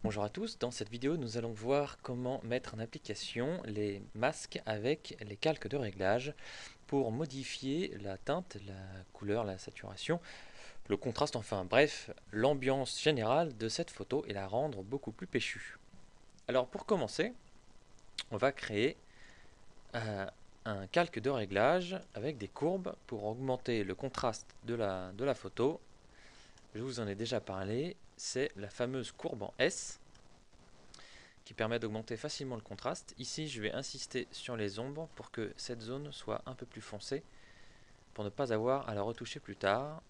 Bonjour à tous, dans cette vidéo nous allons voir comment mettre en application les masques avec les calques de réglage pour modifier la teinte, la couleur, la saturation, le contraste, enfin bref, l'ambiance générale de cette photo et la rendre beaucoup plus péchue. Alors pour commencer, on va créer un calque de réglage avec des courbes pour augmenter le contraste de la photo. Je vous en ai déjà parlé, c'est la fameuse courbe en S qui permet d'augmenter facilement le contraste. Ici, je vais insister sur les ombres pour que cette zone soit un peu plus foncée, pour ne pas avoir à la retoucher plus tard.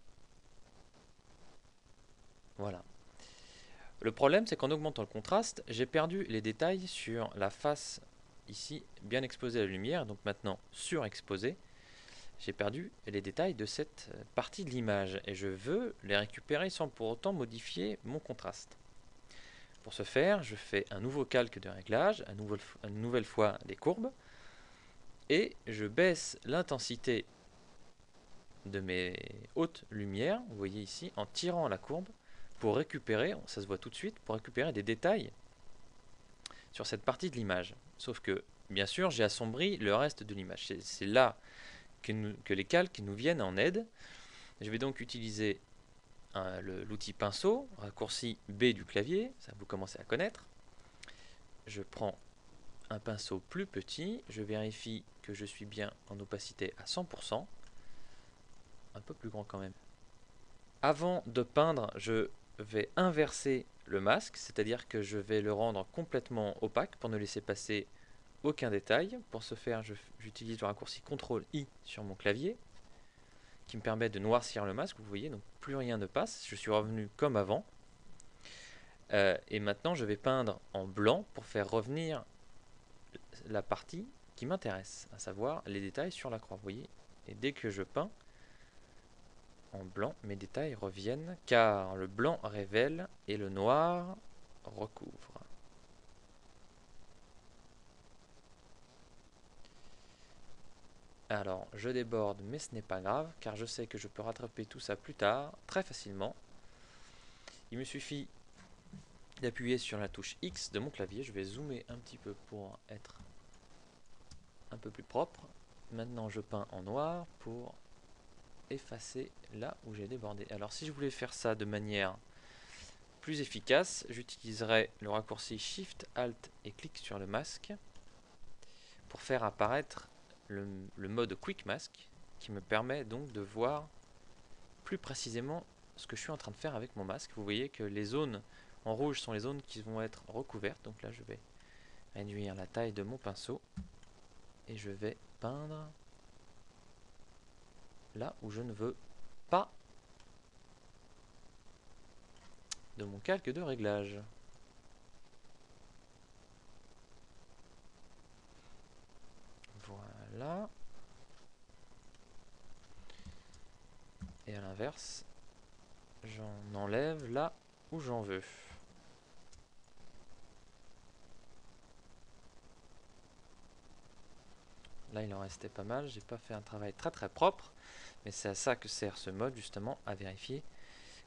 Voilà. Le problème, c'est qu'en augmentant le contraste, j'ai perdu les détails sur la face, ici, bien exposée à la lumière, donc maintenant surexposée. J'ai perdu les détails de cette partie de l'image, et je veux les récupérer sans pour autant modifier mon contraste. Pour ce faire, je fais un nouveau calque de réglage, une nouvelle fois des courbes, et je baisse l'intensité de mes hautes lumières, vous voyez ici, en tirant la courbe, pour récupérer, ça se voit tout de suite, pour récupérer des détails sur cette partie de l'image. Sauf que, bien sûr, j'ai assombri le reste de l'image. C'est là que les calques nous viennent en aide. Je vais donc utiliser l'outil pinceau, raccourci B du clavier, ça vous commencez à connaître. Je prends un pinceau plus petit, je vérifie que je suis bien en opacité à 100%, un peu plus grand quand même. Avant de peindre, je vais inverser le masque, c'est-à-dire que je vais le rendre complètement opaque pour ne laisser passer aucun détail. Pour ce faire, j'utilise le raccourci CTRL-I sur mon clavier, qui me permet de noircir le masque, vous voyez, donc plus rien ne passe, je suis revenu comme avant. Et maintenant, je vais peindre en blanc pour faire revenir la partie qui m'intéresse, à savoir les détails sur la croix, vous voyez. Et dès que je peins en blanc, mes détails reviennent, car le blanc révèle et le noir recouvre. Alors, je déborde, mais ce n'est pas grave, car je sais que je peux rattraper tout ça plus tard, très facilement. Il me suffit d'appuyer sur la touche X de mon clavier. Je vais zoomer un petit peu pour être un peu plus propre. Maintenant, je peins en noir pour effacer là où j'ai débordé. Alors, si je voulais faire ça de manière plus efficace, j'utiliserai le raccourci Shift, Alt et clic sur le masque pour faire apparaître le mode Quick Mask qui me permet donc de voir plus précisément ce que je suis en train de faire avec mon masque. Vous voyez que les zones en rouge sont les zones qui vont être recouvertes. Donc là, je vais réduire la taille de mon pinceau et je vais peindre là où je ne veux pas de mon calque de réglage. Voilà. Et à l'inverse, j'en enlève là où j'en veux. Là, il en restait pas mal. J'ai pas fait un travail très propre, mais c'est à ça que sert ce mode, justement, à vérifier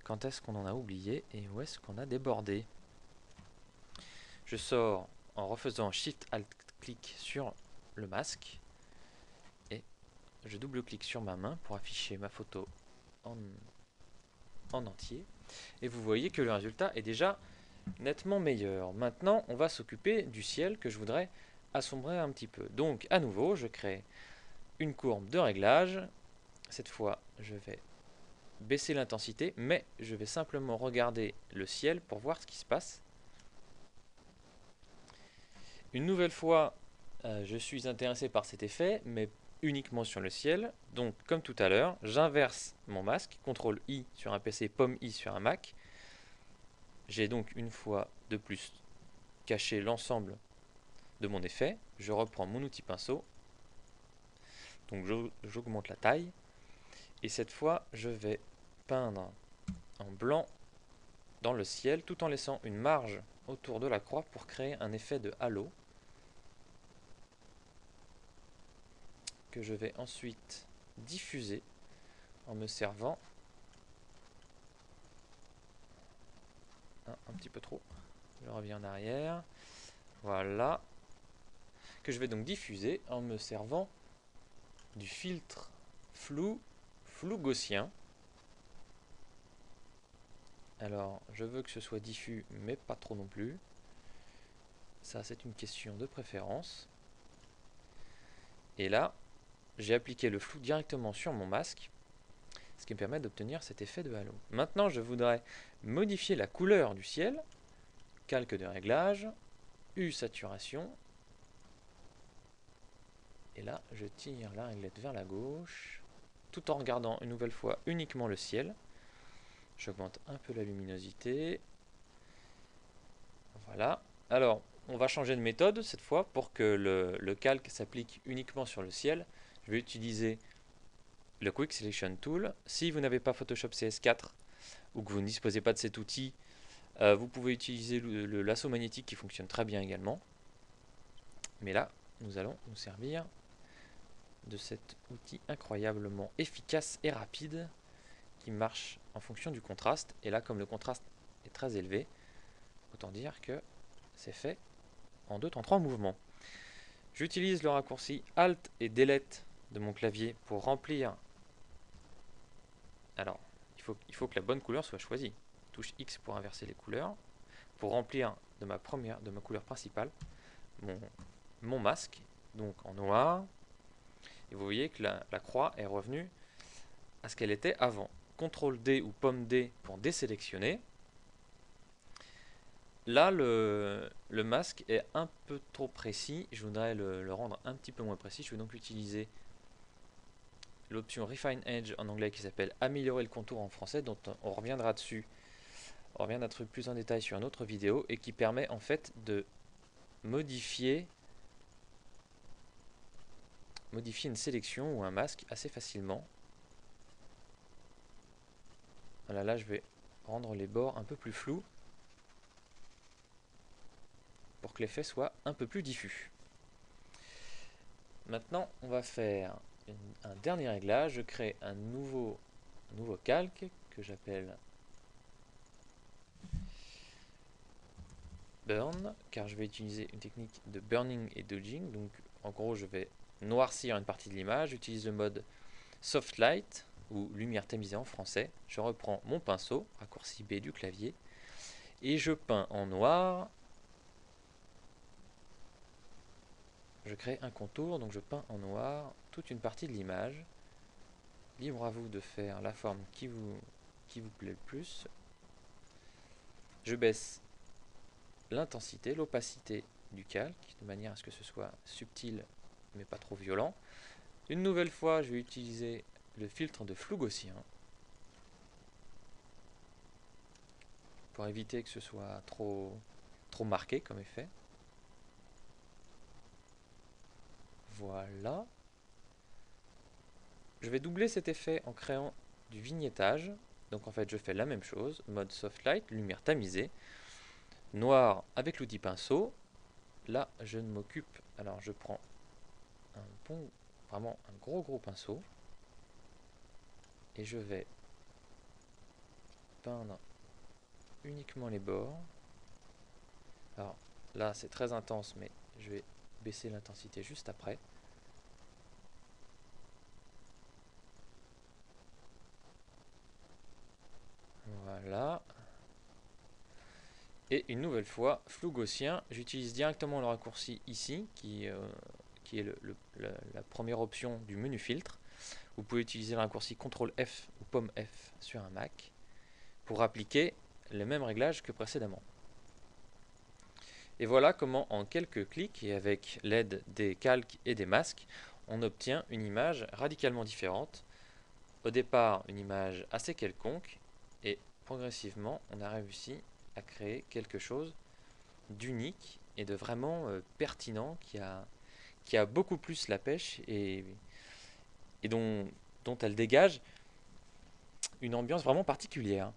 quand est-ce qu'on en a oublié et où est-ce qu'on a débordé. Je sors en refaisant Shift Alt clic sur le masque et je double-clique sur ma main pour afficher ma photo en entier. Et vous voyez que le résultat est déjà nettement meilleur. Maintenant, on va s'occuper du ciel que je voudrais assombrir un petit peu. Donc, à nouveau, je crée une courbe de réglage. Cette fois, je vais baisser l'intensité, mais je vais simplement regarder le ciel pour voir ce qui se passe. Une nouvelle fois, je suis intéressé par cet effet, mais uniquement sur le ciel. Donc, comme tout à l'heure, j'inverse mon masque, CTRL-I sur un PC, POM-I sur un Mac. J'ai donc une fois de plus caché l'ensemble de mon effet. Je reprends mon outil pinceau. Donc, j'augmente la taille. Et cette fois, je vais peindre en blanc dans le ciel, tout en laissant une marge autour de la croix pour créer un effet de halo, que je vais ensuite diffuser en me servant un petit peu trop Je reviens en arrière. Voilà. Que je vais donc diffuser en me servant du filtre flou gaussien. Alors, je veux que ce soit diffus, mais pas trop non plus. Ça, c'est une question de préférence. Et là, j'ai appliqué le flou directement sur mon masque, ce qui me permet d'obtenir cet effet de halo. Maintenant, je voudrais modifier la couleur du ciel. Calque de réglage, U saturation. Et là, je tire la réglette vers la gauche, tout en regardant une nouvelle fois uniquement le ciel. J'augmente un peu la luminosité. Voilà. Alors, on va changer de méthode cette fois pour que le calque s'applique uniquement sur le ciel. Je vais utiliser le Quick Selection Tool. Si vous n'avez pas Photoshop CS4 ou que vous ne disposez pas de cet outil, vous pouvez utiliser le lasso magnétique qui fonctionne très bien également. Mais là, nous allons nous servir de cet outil incroyablement efficace et rapide qui marche en fonction du contraste. Et là, comme le contraste est très élevé, autant dire que c'est fait en 2 temps 3 mouvements. J'utilise le raccourci Alt et Delete de mon clavier pour remplir. Alors, il faut que la bonne couleur soit choisie. Touche X pour inverser les couleurs. Pour remplir de ma couleur principale, mon masque, donc en noir. Et vous voyez que la croix est revenue à ce qu'elle était avant. CTRL D ou pomme D pour désélectionner. Là, le masque est un peu trop précis. Je voudrais le rendre un petit peu moins précis. Je vais donc utiliser l'option Refine Edge en anglais qui s'appelle Améliorer le contour en français, dont on reviendra dessus. On reviendra plus en détail sur une autre vidéo et qui permet en fait de modifier une sélection ou un masque assez facilement. Voilà, là je vais rendre les bords un peu plus flous pour que l'effet soit un peu plus diffus. Maintenant, on va faire un dernier réglage. Je crée un nouveau calque que j'appelle Burn, car je vais utiliser une technique de burning et dodging. Donc, en gros, je vais noircir une partie de l'image. J'utilise le mode Soft Light ou lumière tamisée en français. Je reprends mon pinceau, raccourci B du clavier, et je peins en noir. Je crée un contour, donc je peins en noir toute une partie de l'image. Libre à vous de faire la forme qui vous plaît le plus. Je baisse l'intensité, l'opacité du calque, de manière à ce que ce soit subtil mais pas trop violent. Une nouvelle fois, je vais utiliser le filtre de flou gaussien pour éviter que ce soit trop marqué comme effet. Voilà. Je vais doubler cet effet en créant du vignettage. Donc en fait, je fais la même chose, mode soft light, lumière tamisée, noir avec l'outil pinceau. Là, je ne m'occupe. Alors, je prends vraiment un gros pinceau et je vais peindre uniquement les bords. Alors là, c'est très intense, mais je vais baisser l'intensité juste après. Voilà. Et une nouvelle fois, flou gaussien, j'utilise directement le raccourci ici, qui est la première option du menu filtre. Vous pouvez utiliser le raccourci CTRL F ou pomme F sur un Mac pour appliquer les mêmes réglages que précédemment. Et voilà comment en quelques clics et avec l'aide des calques et des masques, on obtient une image radicalement différente. Au départ, une image assez quelconque, et progressivement, on a réussi à créer quelque chose d'unique et de vraiment pertinent qui a beaucoup plus la pêche et dont elle dégage une ambiance vraiment particulière.